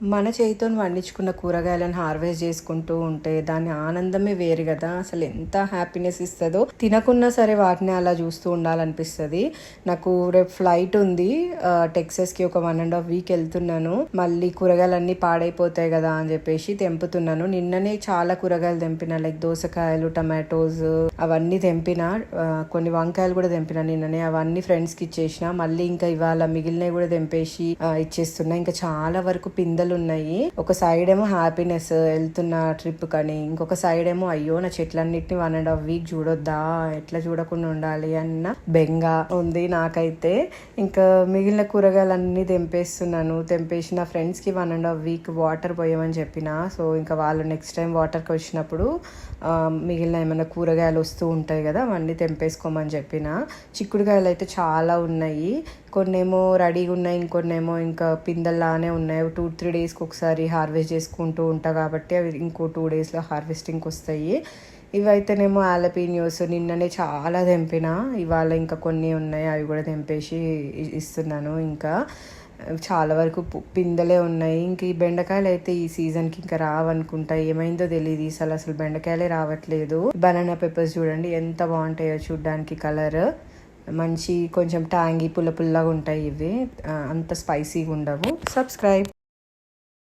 మన చేతితోని పండించుకున్న కూరగాయలను హార్వెస్ట్ చేసుకుంటూ ఉంటే దాని ఆనందమే వేరు కదా. అసలు ఎంత హ్యాపీనెస్ ఇస్తుందో. తినకున్నా సరే వాటిని అలా చూస్తూ ఉండాలనిపిస్తుంది. నాకు రేపు ఫ్లైట్ ఉంది, టెక్సస్కి ఒక 1.5 వీక్ వెళ్తున్నాను. మళ్ళీ కూరగాయలన్నీ పాడైపోతాయి కదా అని చెప్పేసి తెంపుతున్నాను. నిన్ననే చాలా కూరగాయలు తెంపిన, లైక్ దోసకాయలు, టమాటోస్ అవన్నీ తెంపిన, కొన్ని వంకాయలు కూడా తెంపిన నిన్ననే. అవన్నీ ఫ్రెండ్స్కి ఇచ్చేసిన. మళ్ళీ ఇంకా ఇవాళ మిగిలినవి కూడా తెంపేసి ఇచ్చేస్తున్నా. ఇంకా చాలా వరకు పిందెలు ఉన్నాయి. ఒక సైడ్ ఏమో హ్యాపీనెస్ వెళ్తున్న ట్రిప్ కని, ఇంకొక సైడ్ ఏమో అయ్యో నా చెట్లన్నిటిని 1.5 వీక్ చూడొద్దా, ఎట్లా చూడకుండా ఉండాలి అన్న బెంగ ఉంది నాకైతే. ఇంకా మిగిలిన కూరగాయలన్నీ తెంపేస్తున్నాను. తెంపేసి నా ఫ్రెండ్స్కి 1.5 వీక్ వాటర్ పోయమని చెప్పిన. సో ఇంకా వాళ్ళు నెక్స్ట్ టైం వాటర్కి వచ్చినప్పుడు మిగిలిన ఏమైనా కూరగాయలు వస్తూ ఉంటాయి కదా, అవన్నీ తెంపేసుకోమని చెప్పిన. చిక్కుడుకాయలు అయితే చాలా ఉన్నాయి. కొన్నేమో రెడీగా ఉన్నాయి, ఇంకొన్నేమో ఇంకా పిందల్లానే ఉన్నాయి. 2-3 డేస్కి ఒకసారి హార్వెస్ట్ చేసుకుంటూ ఉంటా కాబట్టి అవి ఇంకో 2 డేస్లో హార్వెస్టింగ్కి వస్తాయి. ఇవైతేనేమో ఆలపీనియోస్ నిన్ననే చాలా తెంపిన. ఇవాళ ఇంకా కొన్ని ఉన్నాయి, అవి కూడా తెంపేసి ఇస్తున్నాను. ఇంకా చాలా వరకు పిందెలే ఉన్నాయి. ఇంక ఈ బెండకాయలు అయితే ఈ సీజన్కి ఇంకా రావనుకుంటా. ఏమైందో తెలియదు, అసలు బెండకాయలే రావట్లేదు. బనానా పెప్పర్స్ చూడండి ఎంత బాగుంటాయో చూడ్డానికి. కలర్ మంచి కొంచెం ట్యాంగీ పుల్లగా ఉంటాయి. ఇవి అంత స్పైసీగా ఉండవు. సబ్స్క్రైబ్.